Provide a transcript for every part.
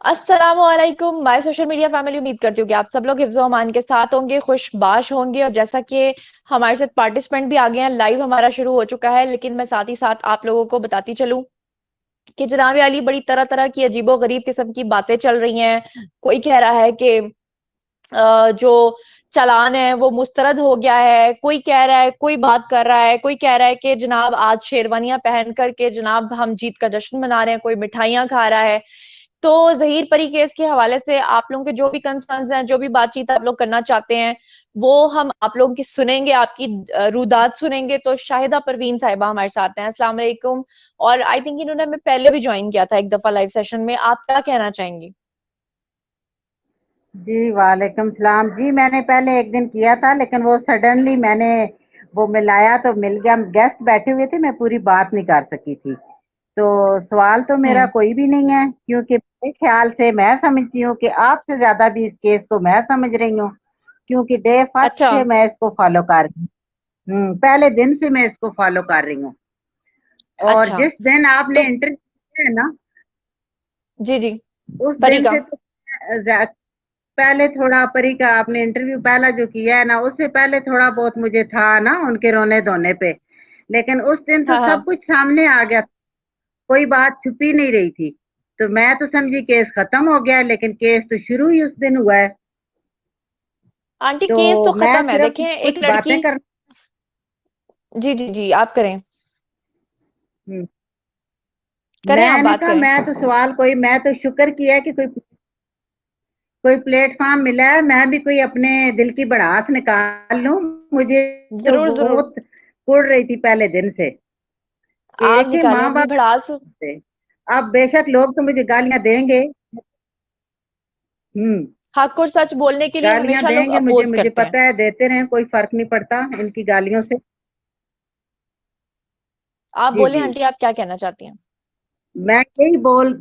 अस्सलामुअलैकुम my social media family. उम्मीद करती हूँ कि आप सब लोग हिफ्ज़ अमान के साथ होंगे, खुशबाश होंगे। और जैसा कि हमारे साथ पार्टिसिपेंट भी आ गए हैं, लाइव हमारा शुरू हो चुका है, लेकिन मैं साथ ही साथ आप लोगों को बताती चलूं कि जनाब अली बड़ी तरह तरह की अजीबो गरीब किस्म की बातें चल रही हैं। कोई कह रहा है कि जो चालान है वो मुस्तरद हो गया है, कोई कह रहा है, कोई बात कर रहा है, कोई कह रहा है कि जनाब आज शेरवानियां पहन करके जनाब हम जीत का जश्न मना रहे हैं, कोई मिठाइयां खा रहा है। तो जहीर परी केस के हवाले से आप लोगों के जो भी कंसर्न्स हैं, जो भी बातचीत आप लोग करना चाहते हैं, वो हम आप लोगों की सुनेंगे, आपकी रुदात सुनेंगे। तो शाहिदा परवीन साहिबा हमारे साथ हैं। अस्सलाम वालेकुम। और आई थिंक इन्होंने हमें पहले भी ज्वाइन किया था एक दफा लाइव सेशन में। आप क्या कहना चाहेंगी? जी वालेकुम सलाम जी। मैंने पहले एक दिन किया था, लेकिन वो सडनली मैंने वो मिलाया तो मिल गया। गेस्ट बैठे हुए थे, मैं पूरी बात नहीं कर सकी थी। तो सवाल तो मेरा हम्म। कोई भी नहीं है, क्योंकि मेरे ख्याल से मैं समझती हूँ कि आपसे ज्यादा भी इस केस को मैं समझ रही हूँ, क्योंकि डे फर्स्ट अच्छा। से मैं इसको फॉलो कर रही हूँ। पहले दिन से मैं इसको फॉलो कर रही हूँ। और अच्छा। जिस दिन आपने तो इंटरव्यू किया है ना, जी जी। उस परी दिन का। से तो पहले थोड़ा परी का आपने इंटरव्यू पहला जो किया है ना, उससे पहले थोड़ा बहुत मुझे था ना उनके रोने धोने पे। लेकिन उस दिन तो हाँ सब हाँ। कुछ सामने आ गया, कोई बात छुपी नहीं रही थी। तो मैं तो समझी केस खत्म हो गया है, लेकिन केस तो शुरू ही उस दिन हुआ है। आंटी केस तो तो मैं खत्म है, सिर्फ देखें एक कुछ लड़की। बातें कर। जी जी जी, आप करें। हम्म, करें, आप मैंने बात कहा करें। मैं तो सवाल कोई, मैं तो शुक्र किया कि कोई कोई प्लेटफॉर्म मिला है, मैं भी कोई अपने दिल की भड़ास निकाल लूं। मुझे तो जरूर जरूर। बहुत कुड़ रही थी पहले दिन से कि आप एक ही निकालें माँ अपनी बाप भड़ास। से। अब बेशक लोग तो मुझे गालियां देंगे। हम्म। हक और सच बोलने के लिए गालियां हमेशा लोग देंगे मुझे, अपोज मुझे करते हैं। पता है, देते रहें, कोई फर्क नहीं पड़ता इनकी गालियों से। आप जी बोले जी। आंटी, आप क्या कहना चाहती हैं? मैं यही बोल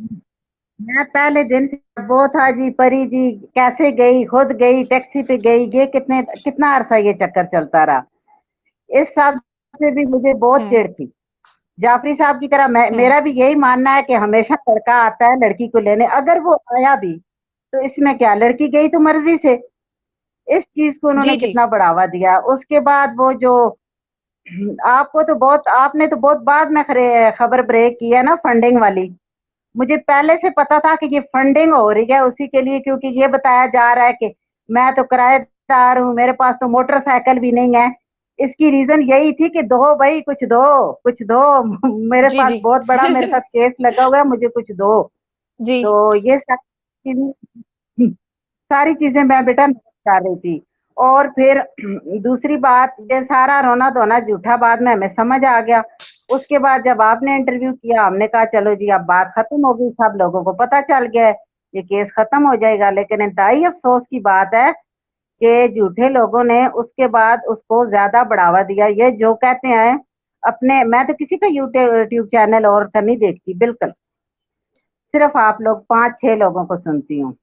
मैं पहले दिन से वो था जी, परी जी कैसे गई, खुद गई, टैक्सी पे गई, ये कितना अरसा ये चक्कर चलता रहा। इस सब से भी मुझे बहुत हम्म। चिढ़ थी। जाफरी साहब की तरह हम्म। मेरा भी यही मानना है कि हमेशा लड़का आता है लड़की को लेने, अगर वो आया भी तो इसमें क्या, लड़की गई तो मर्जी से। इस चीज को उन्होंने जी जी। कितना बढ़ावा दिया। उसके बाद वो जो आपको तो बहुत, आपने तो बहुत बाद में खबर ब्रेक की है ना, फंडिंग वाली। मुझे पहले से पता था कि ये फंडिंग हो रही है उसी के लिए, क्योंकि ये बताया जा रहा है कि मैं तो किराएदार हूँ, मेरे पास तो मोटरसाइकिल भी नहीं है। इसकी रीजन यही थी कि दो भाई, कुछ दो, कुछ दो। मेरे जी पास जी। बहुत बड़ा, मेरे साथ केस लगा हुआ है, मुझे कुछ दो। जी। तो ये सारी चीजें मैं बेटा नहीं कर रही थी। और फिर दूसरी बात, ये सारा रोना धोना झूठा बाद में हमें समझ आ गया। उसके बाद जब आपने इंटरव्यू किया, हमने कहा चलो जी अब बात खत्म हो गई, सब लोगों को पता चल गया है, ये केस खत्म हो जाएगा। लेकिन इंतहाई अफसोस की बात है कि झूठे लोगों ने उसके बाद उसको ज्यादा बढ़ावा दिया। ये जो कहते हैं अपने, मैं तो किसी का यूट्यूब चैनल और का नहीं देखती बिल्कुल, सिर्फ आप लोग 5-6 लोगों को सुनती हूँ।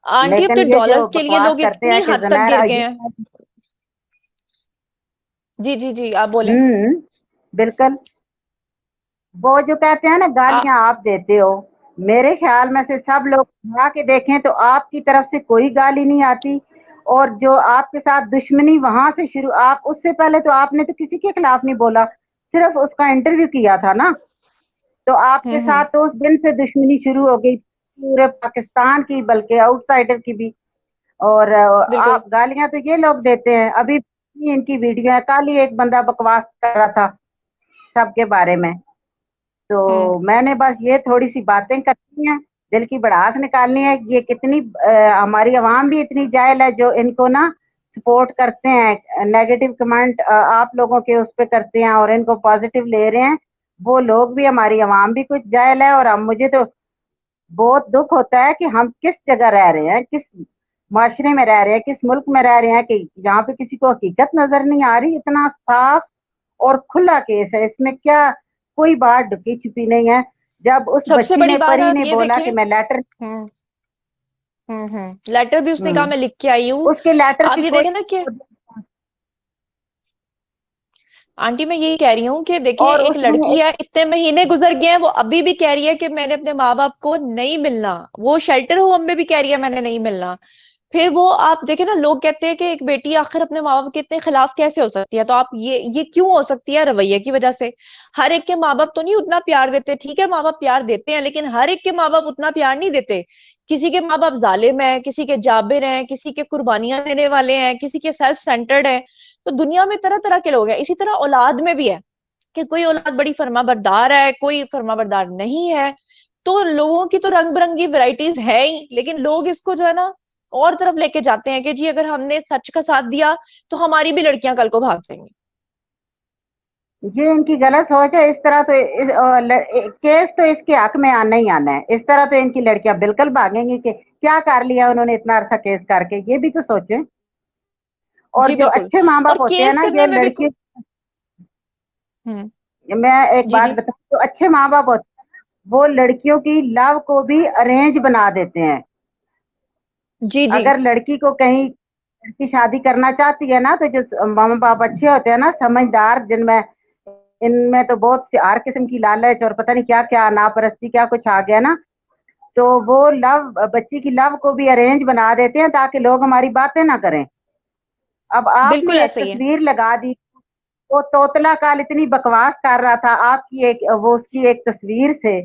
आंटी अब लेकिन तो ये जो डॉलर्स के लिए बकवास लोग करते इतनी हैं कि हद तक जुनैर गिर गए हैं। अय्यूब। जी जी जी, आप बोले। हम्म, बिल्कुल। वो जो कहते हैं ना आ, गालियां आप देते हो, मेरे ख्याल में से सब लोग मिला के देखें तो आपकी तरफ से कोई गाली नहीं आती। और जो आपके साथ दुश्मनी वहां से शुरू, आप उससे पहले तो आपने तो किसी के खिलाफ नहीं बोला, सिर्फ उसका इंटरव्यू किया था ना। तो आपके साथ हम्म। तो उस दिन से दुश्मनी शुरू हो गई, पूरे पाकिस्तान की, बल्कि आउटसाइडर की भी। और बिल्कुल। आप गालियां तो ये लोग देते हैं। अभी इनकी वीडियो है, कल ही एक बंदा बकवास कर रहा था सबके बारे में। हम्म। तो मैंने बस ये थोड़ी सी बातें करनी है, दिल की भड़ास निकालनी है। ये कितनी हमारी आवाम भी इतनी जाहिल है जो इनको ना सपोर्ट करते हैं, नेगेटिव कमेंट आप लोगों के उस पे करते हैं और इनको पॉजिटिव ले रहे हैं। वो लोग भी, हमारी आवाम भी कुछ जाहिल है। और हम, मुझे तो बहुत दुख होता है कि हम किस जगह रह रहे हैं, किस माशरे में रह रहे हैं, किस मुल्क में रह रहे हैं कि जहाँ पे किसी को हकीकत नजर नहीं आ रही। इतना साफ और खुला केस है, इसमें क्या कोई बात ढुकी छिपी नहीं है। जब उस सबसे बच्ची बड़ी ने, बात परी आप ने ये बोला देखें। कि मैं लेटर, लेटर भी उसने कहा हम्म, मैं लिख के आई हूँ। उसके लेटर आप की ये कोई, देखें ना कि आंटी मैं यही कह रही हूँ कि देखें, और एक उसमें लड़की है, इतने महीने गुजर गए हैं, वो अभी भी कह रही है कि मैंने अपने माँ बाप को नहीं मिलना। वो शेल्टर होम में भी कह रही है मैंने नहीं मिलना। फिर वो आप देखें ना, लोग कहते हैं कि एक बेटी आखिर अपने माँ बाप के इतने खिलाफ कैसे हो सकती है, तो आप ये क्यों हो सकती है? रवैये की वजह से। हर एक के माँ बाप तो नहीं उतना प्यार देते, ठीक है माँ बाप प्यार देते हैं, लेकिन हर एक के माँ बाप उतना प्यार नहीं देते। किसी के माँ बाप जालिम है, किसी के जाबिर हैं, किसी के कुर्बानियां देने वाले हैं, किसी के सेल्फ सेंटर्ड है। तो दुनिया में तरह तरह के लोग हैं। इसी तरह औलाद में भी है कि कोई औलाद बड़ी फर्माबरदार है, कोई फर्माबरदार नहीं है। तो लोगों की तो रंग बिरंगी वैरायटीज है ही, लेकिन लोग इसको जो है ना और तरफ लेके जाते हैं कि जी अगर हमने सच का साथ दिया तो हमारी भी लड़कियां कल को भाग जाएंगी। ये इनकी गलत सोच है। इस तरह तो केस तो इसके हक में आना ही आना है। इस तरह तो इनकी लड़कियां बिल्कुल भागेंगी कि क्या कर लिया उन्होंने इतना अरसा केस करके, ये भी तो सोचें। और जी जो बिल्कुल। अच्छे माँ और बाप होते हैं केस ना, ये करने में भी लड़की, हम्म। मैं एक जी बात जी। बताऊं, जो अच्छे माँ बाप होते हैं वो लड़कियों की लव को भी अरेंज बना देते हैं। जी जी। अगर लड़की को कहीं लड़की शादी करना चाहती है ना, तो जो माँ बाप अच्छे होते हैं ना, समझदार, जिनमें इनमें तो बहुत सी हर किस्म की लालच और पता नहीं क्या क्या नापरस्ती क्या कुछ आ गया ना, तो वो लव, बच्ची की लव को भी अरेंज बना देते हैं ताकि लोग हमारी बातें ना करें। अब बिल्कुल आपने एक ऐसा ही है। तस्वीर लगा दी, वो तोतला काल इतनी बकवास कर रहा था आपकी एक, वो उसकी एक तस्वीर से,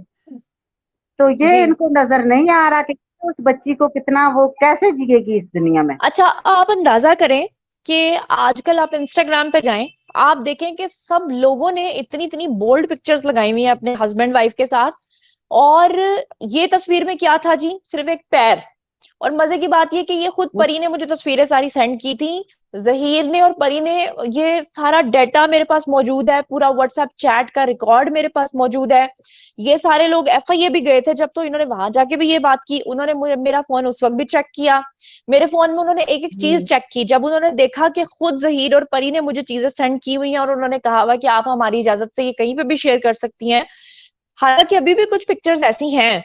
तो ये जी। इनको नजर नहीं आ रहा कि उस बच्ची को कितना, वो कैसे जिएगी इस दुनिया में। अच्छा, आप अंदाजा करें कि आजकल आप इंस्टाग्राम पे जाएं, आप देखें कि सब लोगों ने इतनी इतनी बोल्ड पिक्चर्स लगाई हुई है अपने हस्बैंड वाइफ के साथ। और ये तस्वीर में क्या था जी? सिर्फ एक पैर। और मजे की बात ये कि ये खुद परी ने मुझे तस्वीरें सारी सेंड की थी, जहीर ने और परी ने। ये सारा डेटा मेरे पास मौजूद है, पूरा व्हाट्सएप चैट का रिकॉर्ड मेरे पास मौजूद है। ये सारे लोग एफआईए भी गए थे जब, तो इन्होंने वहां जाके भी ये बात की। उन्होंने मेरा फोन उस वक्त भी चेक किया। मेरे फोन में उन्होंने एक एक चीज चेक की, जब उन्होंने देखा कि खुद जहीर और परी ने मुझे चीजें सेंड की हुई हैं, और उन्होंने कहा हुआ कि आप हमारी इजाजत से ये कहीं पे भी शेयर कर सकती हैं। हालांकि अभी भी कुछ पिक्चर्स ऐसी हैं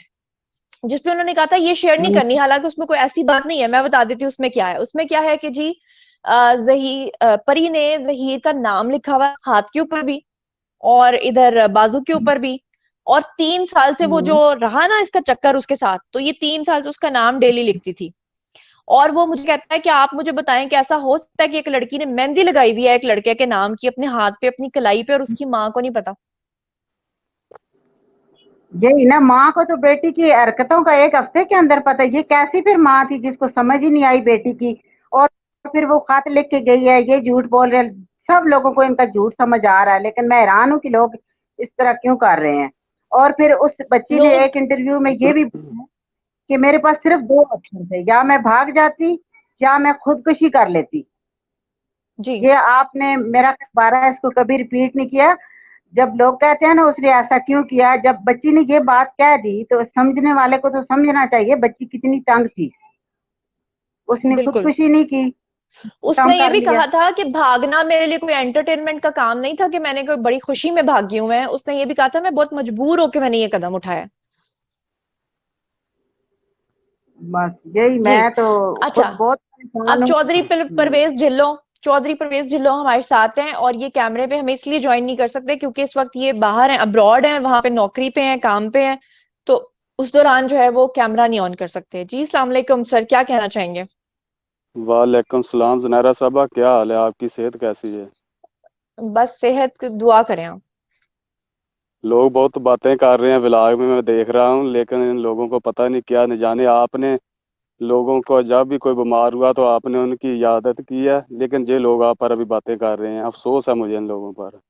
जिसपे उन्होंने कहा था ये शेयर नहीं करनी, हालांकि उसमें कोई ऐसी बात नहीं है। मैं बता देती हूँ उसमें क्या है। उसमें क्या है कि जी परी ने जहीर का नाम लिखा हुआ है हाथ के ऊपर भी, और इधर बाजू के ऊपर भी। और 3 साल से वो जो रहा ना इसका चक्कर उसके साथ, तो ये 3 साल से उसका नाम डेली लिखती थी। और वो मुझे कहता है कि आप मुझे बताएं कि ऐसा हो सकता है कि एक लड़की ने मेहंदी लगाई हुई है एक लड़के के नाम की अपने हाथ पे, अपनी कलाई पे, और उसकी माँ को नहीं पता। यही ना, माँ को तो बेटी की हरकतों का एक हफ्ते के अंदर पता है। ये कैसी फिर माँ थी जिसको समझ ही नहीं आई बेटी की। और फिर वो खत लिख के गई है, ये झूठ बोल रहे हैं। सब लोगों को इनका झूठ समझ आ रहा है, लेकिन मैं हैरान हूँ कि लोग इस तरह क्यों कर रहे हैं। और फिर उस बच्ची ने लोग। एक इंटरव्यू में ये भी बोला कि मेरे पास सिर्फ दो ऑप्शन थे, या मैं भाग जाती या मैं खुदकुशी कर लेती। जी ये आपने मेरा दोबारा इसको कभी रिपीट नहीं किया। जब लोग कहते हैं ना उसने ऐसा क्यों किया, जब बच्ची ने ये बात कह दी तो समझने वाले को तो समझना चाहिए बच्ची कितनी तंग थी। उसने बिल्कुल। खुदकुशी नहीं की, उसने काम ये कर भी लिया। कहा था कि भागना मेरे लिए कोई एंटरटेनमेंट का काम नहीं था, कि मैंने कोई बड़ी खुशी में भागी हूं। मैं, उसने ये भी कहा था मैं बहुत मजबूर होकर मैंने ये कदम उठाया। बस यही, जी। मैं तो अच्छा, खुद बहुत अब परेशान हूँ। चौधरी परवेज ढिल्लों, चौधरी परवेज ढिल्लों हमारे साथ हैं, और ये कैमरे पे हमें इसलिए ज्वाइन नहीं कर सकते क्योंकि इस वक्त ये बाहर हैं, अब्रॉड हैं, वहां पे नौकरी पे हैं, काम पे हैं। तो उस दौरान जो है वो कैमरा नहीं ऑन कर सकते। जी अस्सलाम वालेकुम सर, क्या कहना चाहेंगे? वालेकुम सलाम जुनैरा साहबा, क्या हाल है? आपकी सेहत कैसी है? बस सेहत की दुआ करें आप। लोग बहुत बातें कर रहे हैं व्लॉग में, मैं देख रहा हूँ, लेकिन इन लोगों को पता नहीं क्या न जाने। आपने लोगों को जब भी कोई बीमार हुआ तो आपने उनकी इयादत की है, लेकिन ये लोग आप पर अभी बातें कर रहे हैं। अफसोस है मुझे इन लोगों पर।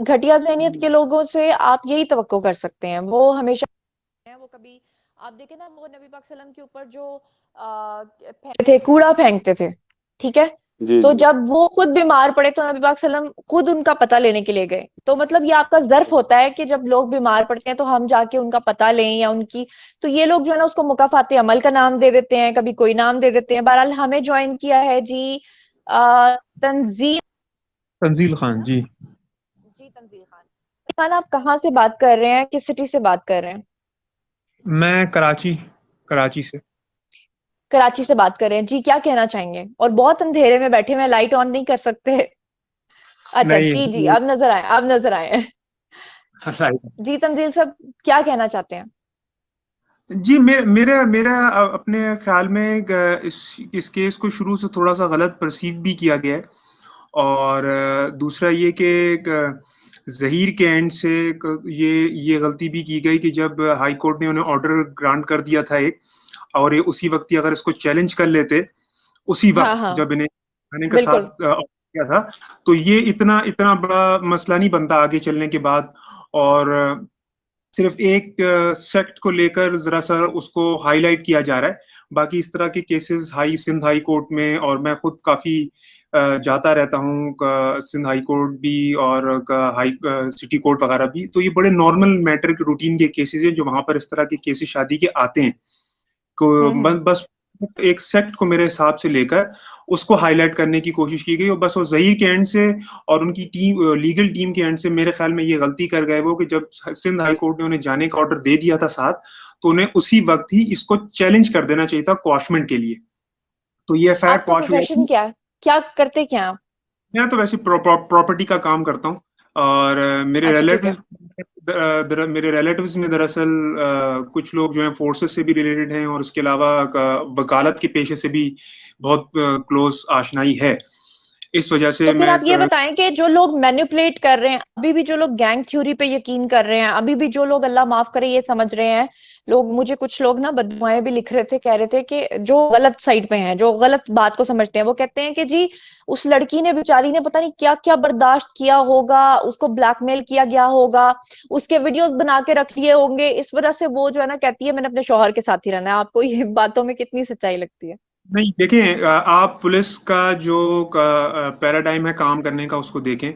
घटिया जहनीत के लोगों से आप यही तवक्को कर सकते हैं, वो हमेशा हैं। वो कभी, आप देखें ना, वो नबी पाक सल्लम के ऊपर जो फेंकते थे, कूड़ा फेंकते थे, ठीक है? जी तो जी। जब वो खुद बीमार पड़े तो नबी पाक सल्लम खुद उनका पता लेने के लिए गए। तो मतलब ये आपका ज़र्फ होता है कि जब लोग बीमार पड़ते हैं तो हम जाके उनका पता लें, या उनकी। तो ये लोग जो है ना उसको मुकाफाते अमल का नाम दे देते हैं, कभी कोई नाम दे देते हैं। बहरहाल हमें ज्वाइन किया है जी तंजील। तंजील खान जी। जी तंजील खान। खान, आप कहाँ से बात कर रहे हैं, किस सिटी से बात कर रहे हैं? मैं कराची, कराची से। कराची से बात कर रहे हैं जी, क्या कहना चाहेंगे? और बहुत अंधेरे में बैठे हुए हैं, लाइट ऑन नहीं कर सकते। अच्छा, नहीं जी जी, अब नजर आए, अब नजर आए। राइट। जी तंजील साहब, क्या कहना चाहते हैं? जी, मेरा मेरा अपने ख्याल में इस केस को शुरू से थोड़ा सा गलत परसीव भी किया गया है। और दूसरा ये कि जहीर के एंड से ये गलती भी की गई कि जब हाई कोर्ट ने उन्हें ऑर्डर ग्रांट कर दिया था एक, और ये उसी वक्त ही अगर इसको चैलेंज कर लेते उसी हाँ वक्त हाँ, जब इन्हें आने के बिल्कुल। साथ किया था, तो ये इतना इतना बड़ा मसला नहीं बनता आगे चलने के बाद। और सिर्फ एक सेक्ट को लेकर जरा सा उसको हाईलाइट किया जा रहा है। बाकी इस तरह के केसेस सिंध हाई कोर्ट में, और मैं खुद काफी जाता रहता हूँ सिंध हाई कोर्ट भी, और हाई सिटी कोर्ट वगैरह भी, तो ये बड़े नॉर्मल मैटर के रूटीन के केसेस हैं जो वहां पर इस तरह के केसेस शादी के आते हैं। हम्म। बस एक सेक्ट को मेरे हिसाब से लेकर उसको हाईलाइट करने की कोशिश की गई, और बस वो जहीर के एंड से और उनकी टीम, लीगल टीम के एंड से मेरे ख्याल में ये गलती कर गए वो कि जब सिंध हाई कोर्ट ने उन्हें जाने का ऑर्डर दे दिया था साथ, तो उन्हें उसी वक्त ही इसको चैलेंज कर देना चाहिए था क्वॉशमेंट के लिए। तो ये एफआईआर आपका क्वॉश हो प्रोफेशन जाती। क्या है? क्या करते क्या आप? मैं तो वैसे प्रॉपर्टी का काम करता हूँ। और अच्छा, ठीक है। मेरे रिलेटिव्स में दरअसल कुछ लोग जो हैं फोर्सेस से भी रिलेटेड हैं, और उसके अलावा वकालत के पेशे से भी बहुत क्लोज आशनाई है। इस वजह तो से फिर मैं आप ये बताएं कि जो लोग मैनिपुलेट कर रहे हैं, अभी भी जो लोग गैंग थ्योरी पे यकीन कर रहे हैं, अभी भी जो लोग अल्लाह माफ करे ये समझ रहे हैं लोग, मुझे कुछ लोग ना बददुआएं भी लिख रहे थे, कह रहे थे कि जो गलत साइड पे हैं, जो गलत बात को समझते हैं, वो कहते हैं कि जी उस लड़की ने, बेचारी ने पता नहीं क्या क्या बर्दाश्त किया होगा, उसको ब्लैकमेल किया गया होगा, उसके वीडियोस बना के रख लिए होंगे, इस वजह से वो जो है ना कहती है मैंने अपने शौहर के साथ ही रहना है। आपको ये बातों में कितनी सच्चाई लगती है? नहीं, देखें, आप पुलिस का जो पैराडाइम है काम करने का उसको देखें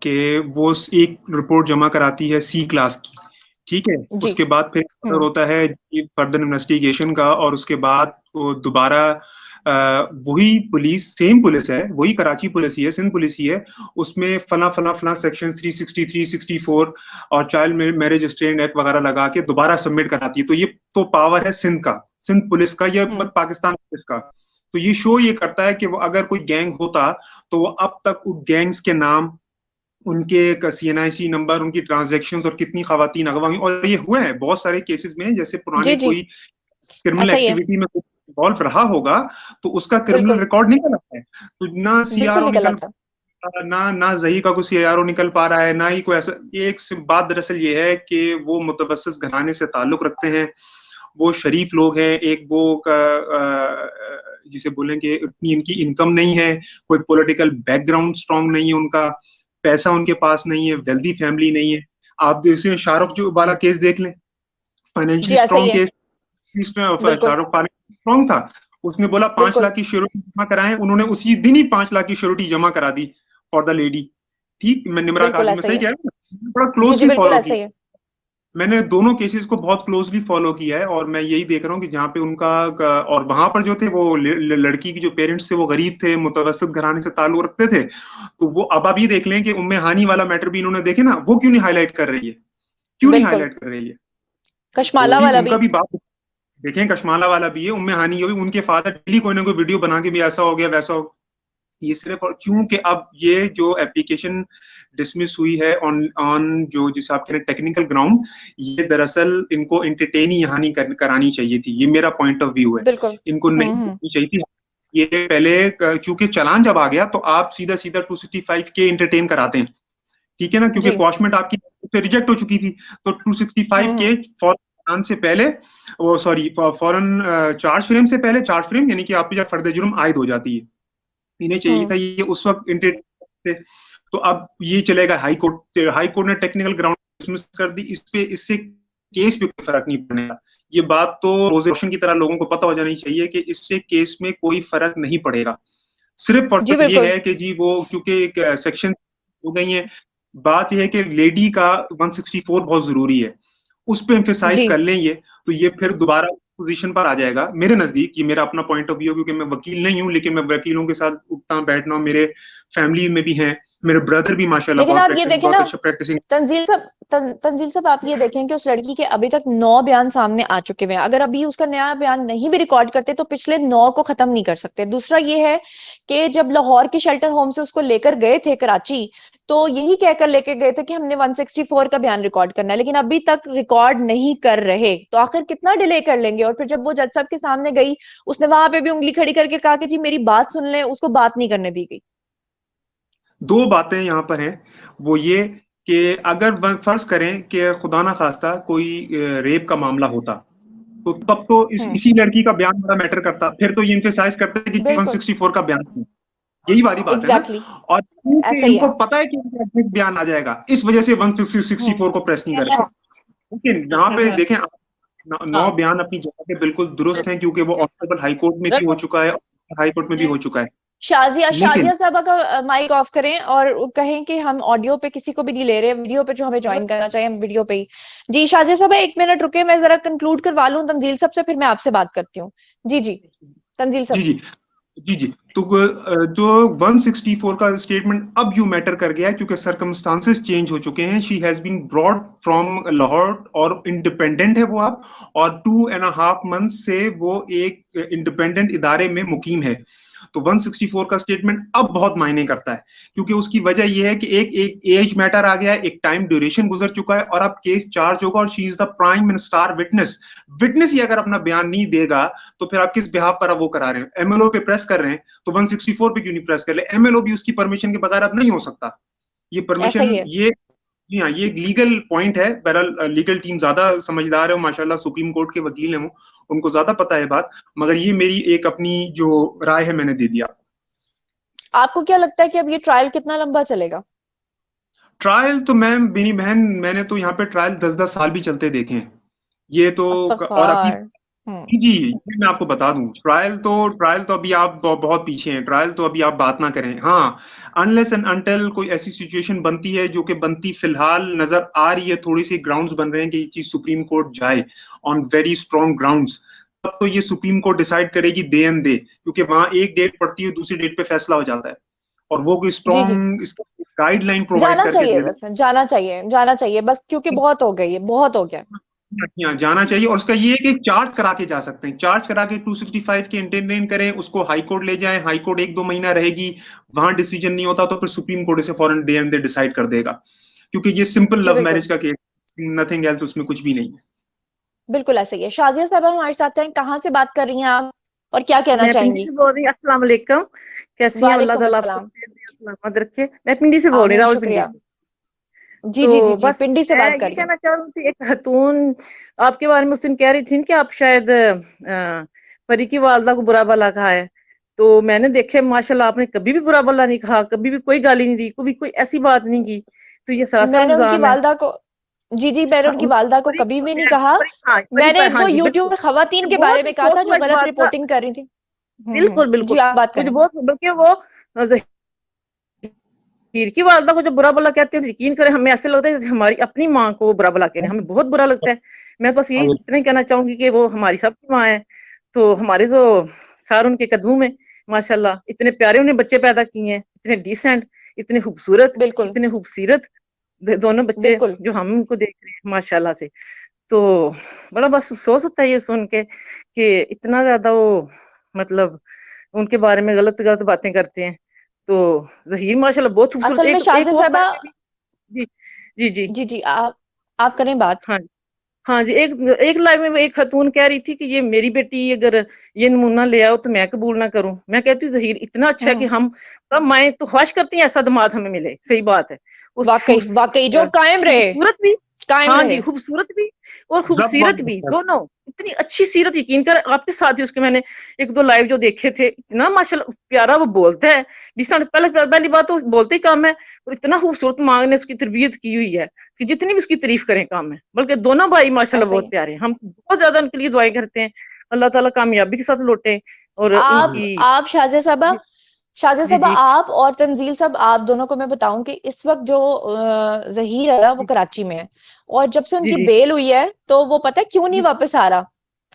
कि वो एक रिपोर्ट जमा कराती है सी क्लास की, ठीक है। जी। उसके बाद फिर ऑर्डर हम्म। होता है फर्दर इन्वेस्टिगेशन का, और उसके बाद वो दोबारा वही पुलिस, सेम पुलिस है, वही कराची पुलिस ही है, सिंध पुलिस ही है, उसमें फला फला फला सेक्शन 363 64 और चाइल्ड मैरिज रिस्ट्रेंट एक्ट वगैरह लगा के दोबारा सबमिट कराती है। तो ये तो पावर है सिंध का, सिंध पुलिस का, ये हम्म। पाकिस्तान पुलिस का। तो ये शो ये करता है कि वो अगर कोई गैंग होता तो वो अब तक उन गैंग्स के नाम, उनके सीएनआईसी नंबर, उनकी ट्रांजैक्शंस और कितनी खवातीन अगवा हुई, और ये हुआ है बहुत सारे केसेस में, जैसे जी पुराने जी, कोई क्रिमिनल ऐसा ही है। एक्टिविटी में इन्वॉल्व रहा होगा तो उसका क्रिमिनल बिल्कुल। रिकॉर्ड निकल आता है। तो ना बिल्कुल सीआरओ निकल निकल, आता। ना ना जही का कोई सीआरओ निकल पा रहा है, ना ही कोई ऐसा। एक बात दरअसल ये है कि वो मुतवस्सिस घराने से ताल्लुक रखते हैं, वो शरीफ लोग हैं, एक वो जिसे बोलेंगे इतनी इनकी इनकम नहीं है, कोई पॉलिटिकल बैकग्राउंड स्ट्रांग नहीं है उनका, पैसा उनके पास नहीं है, वेल्दी फैमिली नहीं है। आप जैसे शाहरुख जो वाला केस देख लें, जी, फाइनेंशियली ऐसा ही स्ट्रांग है। केस, बिल्कुल। शाहरुख फाइनेंशियली स्ट्रांग था, उसने बोला 5 लाख बिल्कुल। की श्योरिटी जमा कराएं, उन्होंने उसी दिन ही 5 लाख की श्योरिटी जमा करा दी फॉर द लेडी। ठीक, मैं निमरा बिल्कुल कासिम में ऐसा ही सही है। कह रहा हूँ, बड़ा जी जी, क्लोजली बिल्कुल फॉलो ऐसा किया। ही है। मैंने दोनों केसेस को बहुत क्लोजली फॉलो किया है, और मैं यही देख रहा हूँ कि जहाँ पे और वहां पर जो थे वो लड़की की जो पेरेंट्स थे वो गरीब थे, मुतवस्सित घराने से ताल्लुक रखते थे। तो वो अब आप ये देख लें कि उम्मे हानी वाला मैटर भी इन्होंने देखे ना, वो क्यों नहीं हाईलाइट कर रही है, क्यों नहीं बिल्कुल। हाईलाइट कर रही है। वो कशमाला भी, वाला उनका भी। भी बात देखें, कशमाला वाला भी है, उम्मे हानी भी, उनके फादर डेली कोई ना कोई वीडियो बना के भी ऐसा हो गया वैसा हो। ये सिर्फ और क्योंकि अब ये जो एप्लीकेशन डिसमिस हुई है ऑन ऑन जो जिस आप कह रहे टेक्निकल ग्राउंड, ये दरअसल इनको एंटरटेन ही यहाँ नहीं करानी चाहिए थी, ये मेरा पॉइंट ऑफ व्यू है। बिल्कुल। इनको नहीं हम्म। करनी चाहिए थी। ये पहले चूंकि चालान जब आ गया तो आप सीधा सीधा 265 के एंटरटेन कराते हैं, ठीक है ना, क्योंकि जी। क्वॉशमेंट आपकी रिजेक्ट हो चुकी थी। तो 265 के हम्म। फौरन से पहले, वो सॉरी फौरन चार्ज फ्रेम से पहले, चार्ज फ्रेम यानी कि आपकी जब फर्द जुर्म आयद हो जाती है, इन्हें चाहिए हम्म। था ये उस वक्त इंटर। तो अब ये चलेगा हाई कोर्ट, हाई कोर्ट ने टेक्निकल ग्राउंड डिसमिस कर दी, इस पे इससे केस पे कोई फर्क नहीं पड़ेगा। ये बात तो रोजे रोशन की तरह लोगों को पता हो जानी चाहिए कि इससे केस में कोई फर्क नहीं पड़ेगा। सिर्फ जी, फर्क ये बिल्कुल। है कि जी वो क्योंकि एक सेक्शन हो गई है, बात यह है कि लेडी का 164 बहुत जरूरी है, उस पर एम्फेसाइज जी। कर लें ये, तो ये फिर दोबारा पोजीशन पर आ जाएगा मेरे नजदीक। ये मेरा अपना पॉइंट ऑफ व्यू, क्योंकि मैं वकील नहीं हूं, लेकिन मैं वकीलों के साथ उठता बैठना, मेरे फैमिली में भी हैं, मेरे ब्रदर भी माशाल्लाह लेकिन आप ये देखें बहुत ना, अच्छा प्रैक्टिसिंग। तंजील साहब, तंजील साहब, आप ये देखें कि उस लड़की के अभी तक 9 बयान सामने आ चुके हुए हैं। अगर अभी उसका नया बयान नहीं भी रिकॉर्ड करते तो पिछले 9 को खत्म नहीं कर सकते। दूसरा ये है कि जब लाहौर के शेल्टर होम से उसको लेकर गए थे कराची, तो यही कहकर लेके गए थे कि हमने 164 का बयान रिकॉर्ड करना है, लेकिन अभी तक रिकॉर्ड नहीं कर रहे, तो आखिर कितना डिले कर लेंगे। और फिर जब वो जज साहब के सामने गई, उसने वहां पे भी उंगली खड़ी करके कहा कि जी मेरी बात सुन लें, उसको बात नहीं करने दी गई। दो बातें यहाँ पर हैं, वो ये कि अगर फर्ज करें कि खुदा ना खास्ता कोई रेप का मामला होता, तो तब तो इसी लड़की का बयान बड़ा मैटर करता, फिर तो ये इम्फेसाइज करते कि बिल्कुल 164 का बयान है। यही वाली बात है ना। एग्जैक्टली और क्योंकि ऐसा ही इनको है। पता है कि इनका एटलीस्ट बयान आ जाएगा, इस वजह से 164 को प्रेस नहीं कर रहे। लेकिन यहाँ पे देखें, 9 बयान अपनी जगह पे बिल्कुल दुरुस्त हैं, क्योंकि वो ऑनरेबल हाई कोर्ट में भी हो चुका है, हाई कोर्ट में भी हो चुका है। शाजिया लेकिन साहबा का माइक ऑफ करें और कहें कि हम ऑडियो पे किसी को भी नहीं ले रहे, वीडियो पे जो हमें ज्वाइन करना चाहिए हम वीडियो पे ही। जी शाजिया साहबा 1 मिनट रुके, मैं जरा कंक्लूड करवा लूं तंजील साहब से, फिर मैं आपसे बात करती हूँ। जी जी तंजील जी साहब। जी तो जो 164 का स्टेटमेंट अब यू मैटर कर गया है, क्योंकि सर्कमस्टांसेस चेंज हो चुके हैं। She has been brought from Lahore, और इंडिपेंडेंट है वो अब, और 2.5 मंथ से वो एक इंडिपेंडेंट इदारे में मुकीम है। तो 164 का स्टेटमेंट अब बहुत मायने करता है, क्योंकि उसकी वजह यह है कि एक एज मैटर आ गया है, एक टाइम ड्यूरेशन गुजर चुका है, और अब केस चार्ज होगा, और she is the prime minister witness. Witness ही अगर अपना बयान नहीं देगा, तो फिर आप किस बिहाफ पर वो करा रहे हैं? एमएलओ पे प्रेस कर रहे हैं, तो 164 पे क्यों नहीं प्रेस कर रहे? एमएलओ भी उसकी परमिशन के बगैर अब नहीं हो सकता। ये ऐसा ही परमिशन, है। ये जी हाँ, ये एक लीगल पॉइंट है। बहरहाल लीगल टीम ज्यादा समझदार है, माशाल्लाह सुप्रीम कोर्ट के वकील हैं, वो उनको ज्यादा पता है बात, मगर ये मेरी एक अपनी जो राय है मैंने दे दिया। आपको क्या लगता है कि अब ये ट्रायल कितना लंबा चलेगा? ट्रायल तो मैम, मेरी बहन, मैंने तो यहाँ पे ट्रायल 10-10 साल भी चलते देखे हैं। ये तो, और अभी अस्तगफार। जी जी, ये मैं आपको बता दूं, ट्रायल तो अभी आप बहुत पीछे हैं। ट्रायल तो अभी आप बात ना करें। हाँ, अनलेस एंड अनटिल कोई ऐसी सिचुएशन बनती है, जो कि बनती फिलहाल नजर आ रही है, थोड़ी सी ग्राउंड्स बन रहे हैं कि ये चीज सुप्रीम कोर्ट जाए ऑन वेरी स्ट्रॉन्ग ग्राउंड्स, तब तो ये सुप्रीम कोर्ट डिसाइड करेगी दे एंड दे, क्योंकि वहां एक डेट पड़ती है, दूसरी डेट पे फैसला हो जाता है, और वो कोई जी जी स्ट्रॉन्ग गाइडलाइन प्रोवाइड जाना करके चाहिए, दे दे। बस जाना चाहिए बस, क्योंकि बहुत हो गई है, बहुत हो गया। यहाँ जाना चाहिए, और उसका ये है कि चार्ज करा के जा सकते हैं, चार्ज करा के 265 के इंटेंडेंट करें, उसको हाई कोर्ट ले जाएं, हाई कोर्ट 1-2 महीना रहेगी, वहां डिसीजन नहीं होता तो फिर सुप्रीम कोर्ट इसे फौरन डे एंड डे डिसाइड कर देगा, क्योंकि ये सिंपल जी लव बिल्कुल मैरिज का केस, नथिंग एल्स, उसमें कुछ भी नहीं है। बिल्कुल ऐसा ही है। शाजिया साहब हमारे साथ हैं, कहाँ से बात कर रही हैं आप और क्या कहना मैं पिंडी चाहेंगी? से बोल रही हूँ। अस्सलाम वालेकुम, कैसी हैं? अल्लाह वालेकुम ताला आपको अस्सलाम। खैर दे, सलामत रखे। मैं पिंडी से बोल रही हूँ, आमीन रावलपिंडी शुक्रिया। से। जी जी जी तो जी बस पिंडी से मैं बात ये करिए। कहना चाह रही थी, एक खातून आपके बारे में उस दिन कह रही थी कि आप शायद परी की वालदा को बुरा भला कहा है। तो मैंने देखे माशाल्लाह, आपने कभी भी बुरा भला नहीं कहा, कभी भी कोई गाली नहीं दी, कभी कोई ऐसी बात नहीं की। तो ये सरासर मैंने उनकी इल्जाम है। वालदा को जी जी मैंने हाँ, उनकी वालदा को परी कभी भी नहीं पर, कहा। परी, हाँ, परी मैंने पर, एक हाँ दो जी बिल्कुल। यूट्यूबर खवातीन मुझे के बारे बहुत में कहा था अफसोस जो हुआ इस गलत बात का। रिपोर्टिंग कर रही थी। बिल्कुल जी बिल्कुल, आप बात मुझे करें। बहुत, बल्कि वो हीर की वालदा को जब बुरा भला कहते हैं तो यकीन करें हमें ऐसे लगता है जैसे हमारी अपनी माँ को वो बुरा भला कह रहे हैं, हमें बहुत बुरा लगता है। मैं बस यही इतना ही कहना चाहूंगी कि वो हमारी सबकी माँ है, तो हमारे जो सार उनके कदमों में, माशाल्लाह इतने प्यारे उन्हें बच्चे पैदा किए हैं, इतने डिसेंट, इतने खूबसूरत, बिल्कुल इतने खूबसूरत दोनों बच्चे बिल्कुल जो हम उनको देख रहे हैं माशाल्लाह से। तो बड़ा बस अफसोस होता है ये सुन के कि इतना ज्यादा वो, मतलब उनके बारे में गलत गलत बातें करते हैं। तो ज़हीर माशाल्लाह बहुत खूबसूरत, असल में एक शाजिया और साहबा। लाइफ में भी। जी जी जी। जी जी आप करें बात। हाँ हाँ जी, एक एक लाइफ में एक खातून कह रही थी कि ये मेरी बेटी अगर ये नमूना ले आओ तो मैं कबूल ना करूं। मैं कहती हूँ ज़हीर इतना अच्छा है कि हम सब माएँ तो ख्वाहिश करती हैं ऐसा दामाद हमें मिले, सही बात है। वाकई वाकई जो कायम रहे, खूबसूरत भी, कायम हाँ जी, रहे। खूबसूरत भी और जब खूबसीरत भी, दोनों। इतनी अच्छी सीरत, यकीन कर आपके साथ ही उसके मैंने 1-2 लाइव जो देखे थे, इतना माशाल्लाह प्यारा वो बोलता है। डिसेंट, पहली बात तो बोलते ही कम है, और इतना खूबसूरत माँ ने उसकी तरबियत की हुई है कि जितनी भी उसकी तारीफ करें कम है। बल्कि दोनों भाई माशाल्लाह ऐसा ही बहुत है। प्यारे हैं। हम बहुत ज्यादा उनके लिए दुआएं करते हैं, अल्लाह ताला कामयाबी के साथ लौटे। और आप इनकी आप शाजिया जी साहबा, जी आप और तंजील साहब, आप दोनों को मैं बताऊं कि इस वक्त जो जहीर है ना वो जी कराची में है, और जब से जी उनकी जी बेल हुई है तो वो पता है क्यों नहीं जी वापस आ रहा?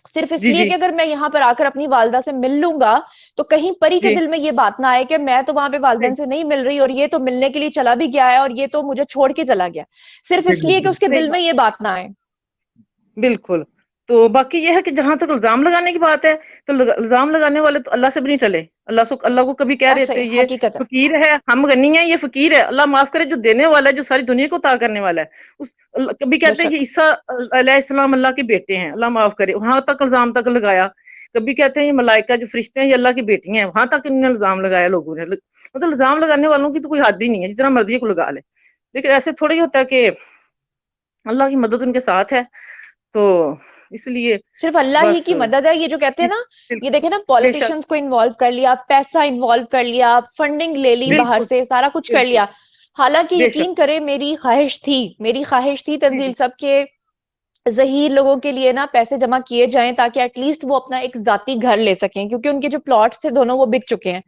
सिर्फ जी इसलिए जी कि अगर मैं यहाँ पर आकर अपनी वालदा से मिल लूंगा तो कहीं परी के जी दिल में ये बात ना आए कि मैं तो वहां पे वालदन सही से नहीं मिल रही और ये तो मिलने के लिए चला भी गया है और ये तो मुझे छोड़ के चला गया, सिर्फ इसलिए कि उसके सही दिल में बात, ये बात ना आए। बिल्कुल तो बाकी ये है कि जहां तक इल्जाम लगाने की बात है, तो इल्जाम लगाने वाले तो अल्लाह से भी नहीं टले। अल्लाह को कभी कह रहे थे ये हकीकत है। फकीर है, हम गनी है, ये फकीर है। अल्लाह माफ करे, जो देने वाला है, जो सारी दुनिया को अता करने वाला है, कभी कहते हैं बेशक। ये ईसा अलैहिस्सलाम अल्लाह के बेटे हैं, अल्लाह माफ करे, वहां तक इल्जाम तक लगाया। कभी कहते हैं ये मलाइका जो फरिश्ते हैं ये अल्लाह की बेटियां हैं, वहां तक इन्होंने इल्जाम लगाया लोगों ने। मतलब इल्जाम लगाने वालों की तो कोई हद ही नहीं है, जितना मर्जी को लगा ले। लेकिन ऐसे थोड़ा ही होता है कि अल्लाह की मदद उनके साथ है, तो इसलिए सिर्फ अल्लाह ही बस की मदद है, ये जो कहते हैं ना, ये देखे ना, बेशक पॉलिटिशियंस को इन्वॉल्व कर लिया, पैसा इन्वॉल्व कर लिया, फंडिंग ले ली बाहर बिल्कुल से, सारा कुछ कर बिल्कुल लिया। हालांकि बेशक यकीन करे, मेरी ख्वाहिश थी जी तंजील जी सब के ज़हीर लोगों के लिए ना पैसे जमा किए जाएं, ताकि एटलीस्ट वो अपना एक जाती घर ले सकें, क्योंकि उनके जो प्लॉट्स थे दोनों वो बिक चुके हैं।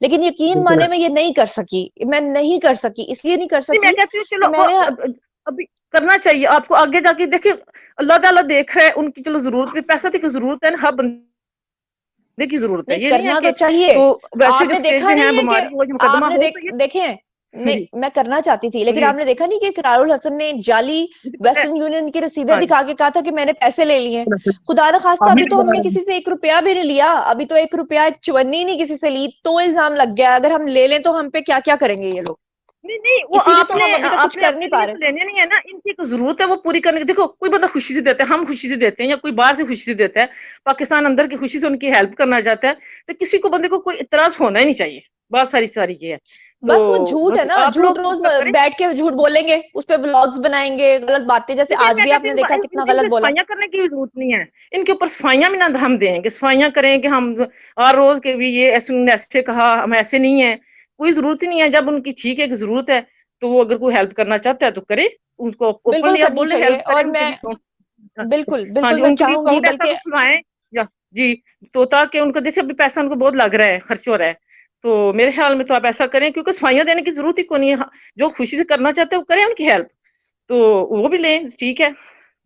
लेकिन यकीन बिल्कुल माने, मैं ये नहीं कर सकी, मैं नहीं कर सकी, इसलिए नहीं कर नहीं, मैं सकी कहती हूँ कि चलो वो मैंने अभी करना चाहिए आपको, आगे जाके देखिए अल्लाह ताला देख रहा है उनकी, चलो जरूरत भी, पैसा की जरूरत है ना, हर बंदे की जरूरत है, नहीं, ये नहीं है करना तो कि चाहिए। तो वैसे जो आपने स्टेज देखा पे हैं नहीं है कि बीमारी हो, मुकदमा आपने हो, तो ये देखें, नहीं, जी मैं करना चाहती थी, लेकिन जी आपने देखा नहीं कि इकरारुल हसन ने जाली मुझे पता है। वेस्टर्न यूनियन की रसीदें हाँ जी दिखा के कहा था कि मैंने पैसे ले लिए हैं। खुदा न खास्ता, आप अभी नहीं तो बता हमने रहे किसी से 1 रुपया भी नहीं लिया, अभी तो 1 रुपया चुवन्नी नहीं किसी से ली, तो इल्जाम लग गया। अगर हम ले लें तो हम पे क्या क्या करेंगे ये लोग, नहीं नहीं, वो इसीलिए तो आपने हम अभी तक कुछ आपने कर नहीं अपने पा लिए रहे। तो लेने नहीं है ना, इनकी एक जरूरत है वो पूरी करने की। देखो कोई बंदा खुशी से देता है, हम खुशी से देते हैं, या कोई बाहर से खुशी से देता है, पाकिस्तान अंदर की खुशी से उनकी हेल्प करना चाहता है, तो किसी को बंदे को कोई इतराज होना ही नहीं चाहिए। बात सारी सारी ये है। तो बस वो झूठ है बस ना, आप झूठ लोग रोज करें। बैठ के झूठ बोलेंगे, उस पे व्लॉग्स बनाएंगे, गलत बातें, जैसे नहीं, आज मैं भी कहती आपने हूँ देखा कितना इनके गलत बोला। सफाइयां करने की भी जरूरत नहीं है, इनके ऊपर सफाइयां भी ना हम दें कि सफाइयां करें कि हम हर रोज के भी ये ऐसे उन्होंने ऐसे कहा, हम ऐसे नहीं है, कोई जरूरत ही नहीं है। जब उनकी ठीक है कि जरूरत है, तो वो अगर कोई हेल्प करना चाहता है तो करे, उसको बिल्कुल ओपनली आप करनी बोले चाहिए, हेल्प करें और उनके मैं लिए। बिल्कुल हाँ बिल्कुल जी, मैं उनके लिए चाहूंगी, अकाउंट ऐसा बल्कि कुछ खुलवाएं, या जी, तो ताकि उनको देखे अभी पैसा उनको बहुत लग रहा है, खर्च हो रहा है, तो मेरे ख्याल में तो आप ऐसा करें, क्योंकि सफाइयां देने की जरूरत ही कोई नहीं है। हाँ, जो खुशी से करना चाहते हैं वो करें उनकी हेल्प, तो वो भी लें, ठीक है।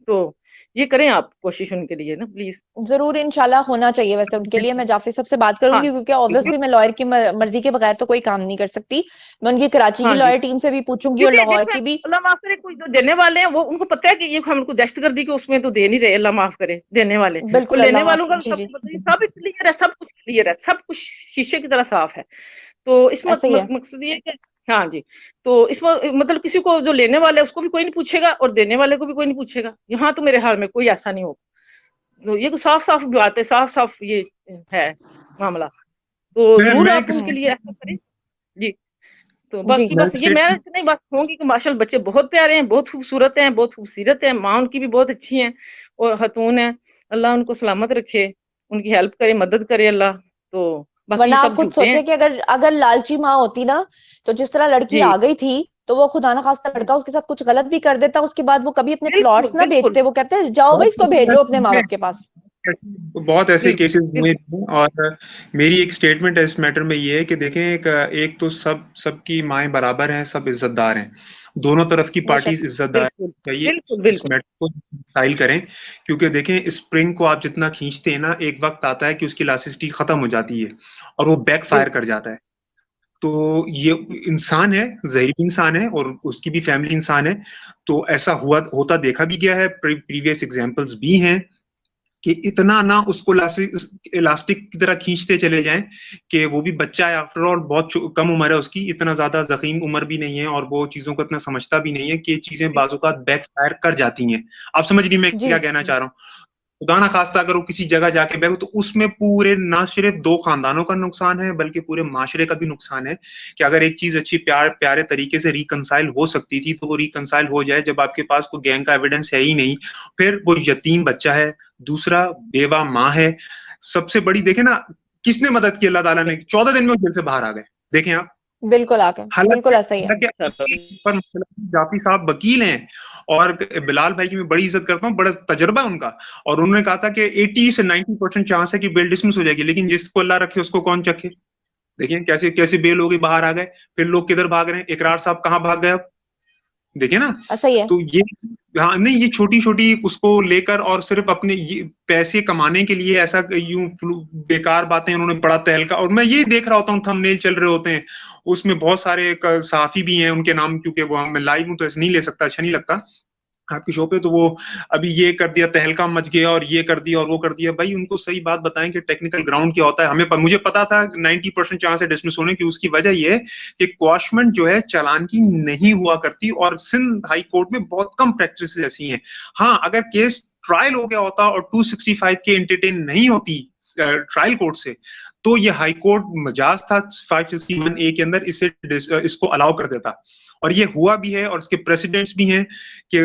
तो ये करें आप कोशिश उनके लिए ना, प्लीज। जरूर इंशाल्लाह होना चाहिए। वैसे उनके लिए मैं जाफरी साहब से बात हाँ करूंगी, क्योंकि बिल्कुल। ऑब्वियसली मैं लॉयर की मर्जी के बगैर तो कोई काम नहीं कर सकती। मैं उनकी कराची की हाँ जी, लॉयर टीम से भी पूछूंगी और क्योंकि लाहौर देखो की भी। अल्लाह माफ करे, कोई जो देने वाले हैं वो उनको पता है कि ये हम उनको दहशतगर्दी के उसमें तो दे नहीं रहे, अल्लाह माफ करे देने वाले, और बिल्कुल, लेने अल्लाह वालों माफ, का भी जी जी, सबको पता है, सब क्लियर है, सब कुछ क्लियर है, सब कुछ शीशे की तरह साफ है। तो इस ऐसा ही है। मकसद ये है कि हाँ जी, तो इसमें मतलब किसी को जो लेने वाले है उसको भी कोई नहीं पूछेगा, और देने वाले को भी कोई नहीं पूछेगा। यहाँ तो मेरे हाल में कोई ऐसा नहीं होगा। तो ये साफ साफ बात है, साफ साफ ये है मामला। तो जरूर मैं आप एक उनके लिए ऐसा करें जी। तो जी, बाकी मैं बस एक ये मैं स्टेटमेंट इतनी बात कहूंगी कि माशाल्लाह बच्चे बहुत प्यारे हैं, बहुत खूबसूरत हैं, बहुत खूबसूरत हैं, माँ उनकी भी बहुत अच्छी हैं, और खतून है। अल्लाह उनको सलामत रखे, उनकी हेल्प करे, मदद करे अल्लाह। तो बाकी ये वरना आप सब खुद झूठे हैं सोचे कि अगर अगर लालची माँ होती ना, तो जिस तरह लड़की जी। आ गई थी, तो वो खुदा ना खास्ता लड़का उसके साथ कुछ गलत भी कर देता, उसके बाद वो कभी अपने बिल्कुल प्लॉट्स ना बिल्कुल बेचते, वो कहते हैं जाओ भाई इसको भेजो अपने माँ बाप के पास। बहुत ऐसे बिल्कुल केसेस हुए बिल्कुल हैं। और मेरी एक स्टेटमेंट है इस मैटर में ये है कि देखें, एक तो सबकी माएं बराबर हैं, सब इज्जतदार हैं, दोनों तरफ की पार्टीज बेशक। इज्जतदार बिल्कुल चाहिए बिल्कुल इस बिल्कुल मैटर को साइल करें। क्योंकि देखें, स्प्रिंग को आप जितना खींचते हैं ना, एक वक्त आता है कि उसकी इलास्टिसिटी खत्म हो जाती है और वो बैक फायर कर बिल्कुल जाता है। तो ये इंसान है, जहरीली इंसान है, और उसकी भी फैमिली इंसान है। तो ऐसा होता देखा भी गया है, प्रीवियस एग्जांपल्स भी हैं कि इतना ना उसको इलास्टिक की तरह खींचते चले जाएं कि वो भी बच्चा है, आफ्टर ऑल बहुत कम उम्र है उसकी, इतना ज्यादा जखीम उम्र भी नहीं है, और वो चीजों को इतना समझता भी नहीं है कि ये चीजें बाज़-औक़ात बैक फायर कर जाती हैं। आप समझ रही मैं जी, क्या कहना चाह रहा हूँ? खुदा ना खास्ता अगर वो किसी जगह जाके बैठो, तो उसमें पूरे ना सिर्फ 2 खानदानों का नुकसान है, बल्कि पूरे माशरे का भी नुकसान है। कि अगर एक चीज अच्छी प्यारे तरीके से रिकंसाइल हो सकती थी, तो वो रिकंसाइल हो जाए जब आपके पास कोई गैंग का एविडेंस है ही नहीं। फिर वो यतीम बच्चा है, दूसरा बेवा माँ है, सबसे बड़ी देखें ना, किसने मदद की? अल्लाह ताला ने। 14 दिन में वो जेल से बाहर आ गए, देखें आप। बिल्कुल आके, हालांकि बिल्कुल ऐसा ही है। हालांकि पर जाफी साहब वकील हैं, और बिलाल भाई की मैं बड़ी इज्जत करता हूँ, बड़ा तजर्बा है उनका, और उन्होंने कहा था कि 80 से 90% चांस है कि बेल डिसमिस हो जाएगी, लेकिन जिसको अल्लाह रखे उसको कौन चखे। देखिए कैसे कैसे बेल हो गई, बाहर आ गए। फिर लोग किधर भाग रहे हैं? इकरार साहब कहाँ भाग गए अब, देखिए ना। ऐसा ही है। तो ये, हाँ नहीं, ये छोटी छोटी उसको लेकर और सिर्फ अपने ये पैसे कमाने के लिए ऐसा यूं बेकार बातें उन्होंने बड़ा तहलका। और मैं ये देख रहा होता हूँ, थंबनेल चल रहे होते हैं, उसमें बहुत सारे सहाफी भी हैं, उनके नाम, क्योंकि वो मैं लाइव हूं तो ऐसे नहीं ले सकता, अच्छा नहीं लगता। आपके शो पे, तो वो अभी ये कर दिया, तहलका मच गया और ये कर दिया और वो कर दिया। भाई उनको सही बात बताएं कि टेक्निकल ग्राउंड क्या होता है। मुझे पता था 90% चांस है डिसमिस होने की। उसकी वजह ये है कि क्वाशमेंट जो है चालान की नहीं हुआ करती और सिंध हाई कोर्ट में बहुत कम प्रैक्टिस ऐसी हैं। हाँ, अगर केस ट्रायल हो गया होता और 265 के एंटरटेन नहीं होती ट्रायल कोर्ट से, तो ये हाई कोर्ट मजाज था 561A के अंदर इसको अलाउ कर देता। और ये हुआ भी है और इसके प्रेसिडेंट्स भी हैं कि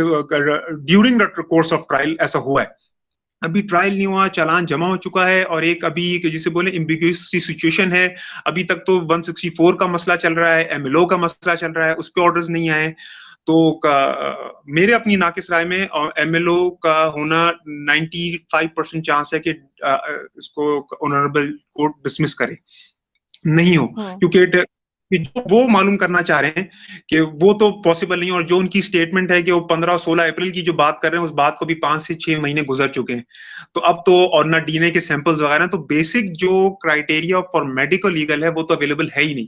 during the course of trial ऐसा हुआ है। अभी ट्रायल नहीं हुआ, चालान जमा हो चुका है और एक अभी जिसे बोले एम्बिग्यूअस सी सिचुएशन है। अभी तक तो 164 का मसला चल रहा है, एमएलओ का मसला चल रहा है, उस पे ऑर्डर्स नहीं आए। तो मेरे अपनी नाकिस राय में एमएलओ का होना 95% चांस है कि इसको ऑनरेबल कोर्ट डिसमिस करे, नहीं हो, क्योंकि जो वो मालूम करना चाह रहे हैं कि वो तो पॉसिबल नहीं। और जो उनकी स्टेटमेंट है कि वो 15-16 अप्रैल की जो बात कर रहे हैं, उस बात को भी 5 से 6 महीने गुजर चुके हैं। तो अब तो और ना डीएनए के सैंपल्स वगैरह, तो बेसिक जो क्राइटेरिया फॉर मेडिकल लीगल है वो तो अवेलेबल है ही नहीं।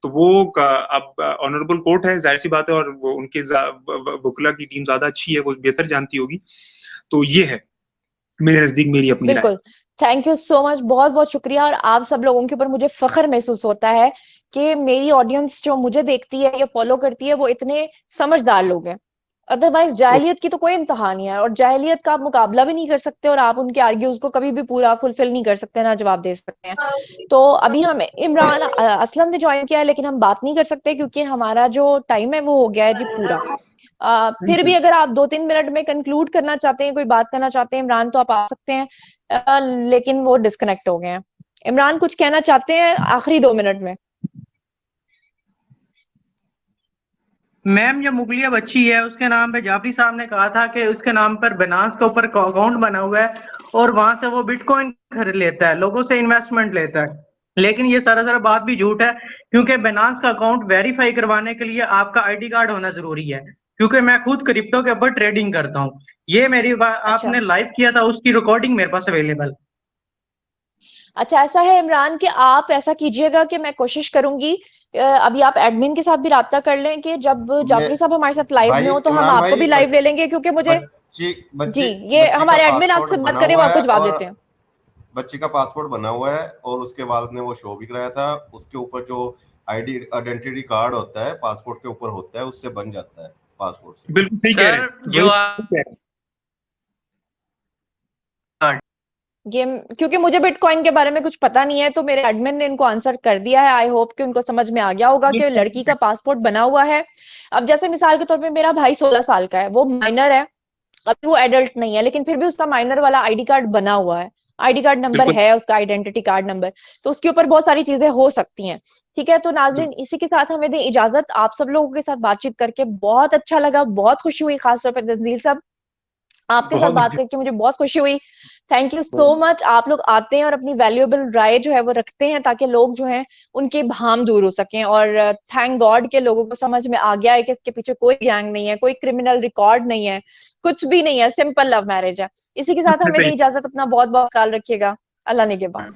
तो वो अब ऑनरेबल कोर्ट है, जाहिर सी बात है, और वो उनके वकीला की टीम ज्यादा अच्छी है, वो बेहतर जानती होगी। तो ये है मेरे नजदीक मेरी अपनी राय। बिल्कुल, थैंक यू सो मच, बहुत बहुत शुक्रिया। और आप सब लोगों के ऊपर मुझे फख्र महसूस होता है कि मेरी ऑडियंस जो मुझे देखती है या फॉलो करती है वो इतने समझदार लोग हैं। अदरवाइज जाहिलियत की तो कोई इंतहा नहीं है, और जाहिलियत का आप मुकाबला भी नहीं कर सकते और आप उनके आर्ग्यूज को कभी भी पूरा फुलफिल नहीं कर सकते, ना जवाब दे सकते हैं। तो अभी हम इमरान असलम ने ज्वाइन किया है, लेकिन हम बात नहीं कर सकते क्योंकि हमारा जो टाइम है वो हो गया है जी पूरा। फिर भी अगर आप 2-3 मिनट में कंक्लूड करना चाहते हैं, कोई बात करना चाहते हैं इमरान, तो आप आ सकते हैं, लेकिन वो डिस्कनेक्ट हो गए हैं। इमरान कुछ कहना चाहते हैं आखिरी 2 मिनट में? मैम, जो मुगलिया बच्ची है उसके नाम पे जाफरी साहब ने कहा था कि उसके नाम पर बिनांस के ऊपर अकाउंट बना हुआ है और वहां से वो बिटकॉइन खरीद लेता है, लोगों से इन्वेस्टमेंट लेता है। लेकिन ये सारा बात भी झूठ है, क्योंकि बिनांस का अकाउंट वेरीफाई करवाने के लिए आपका आईडी कार्ड होना जरूरी है। क्योंकि मैं खुद क्रिप्टो के ऊपर ट्रेडिंग करता हूँ। ये मेरी आपने लाइव किया था, उसकी रिकॉर्डिंग मेरे पास अवेलेबल। अच्छा, ऐसा है इमरान कि आप ऐसा कीजिएगा कि मैं कोशिश करूंगी, अभी आप एडमिन के साथ भी राब्ता कर लें कि जब जाफरी साहब हमारे साथ लाइव में हो तो हम आपको भी लाइव ले लेंगे, क्योंकि मुझे जी ये हमारे एडमिन आपसे बात करें, वो आपको जवाब देते हैं। बच्ची का पासपोर्ट बना हुआ है और उसके बाद ने वो शो भी कराया था। उसके ऊपर जो आइडेंटिटी कार्ड होता है पासपोर्ट के ऊपर होता है, उससे बन जाता है पासपोर्ट से। बिल्कुल ठीक है जो ये क्योंकि मुझे बिटकॉइन के बारे में कुछ पता नहीं है, तो मेरे एडमिन ने इनको आंसर कर दिया है। आई होप कि उनको समझ में आ गया होगा कि लड़की का पासपोर्ट बना हुआ है। अब जैसे मिसाल के तौर पे मेरा भाई 16 साल का है, वो माइनर है, अभी वो एडल्ट नहीं है, लेकिन फिर भी उसका माइनर वाला आईडी कार्ड बना हुआ है, आईडी कार्ड नंबर है उसका, आइडेंटिटी कार्ड नंबर, तो उसके ऊपर बहुत सारी चीजें हो सकती हैं। ठीक है, तो नाजरीन इसी के साथ हमें दें इजाजत। आप सब लोगों के साथ बातचीत करके बहुत अच्छा लगा, बहुत खुशी हुई, खासतौर पर तंजील साहब आपके साथ बात करके मुझे बहुत खुशी हुई। Thank you so much. आप लोग आते हैं और अपनी वैल्यूएबल राय जो है वो रखते हैं ताकि लोग जो हैं उनके भाम दूर हो सकें। और थैंक गॉड के लोगों को समझ में आ गया है कि इसके पीछे कोई गैंग नहीं है, कोई क्रिमिनल रिकॉर्ड नहीं है, कुछ भी नहीं है, सिंपल लव मैरिज है। इसी के साथ हमें दें इजाजत। अपना बहुत बहुत ख्याल रखिएगा। अल्लाह ने के बाद।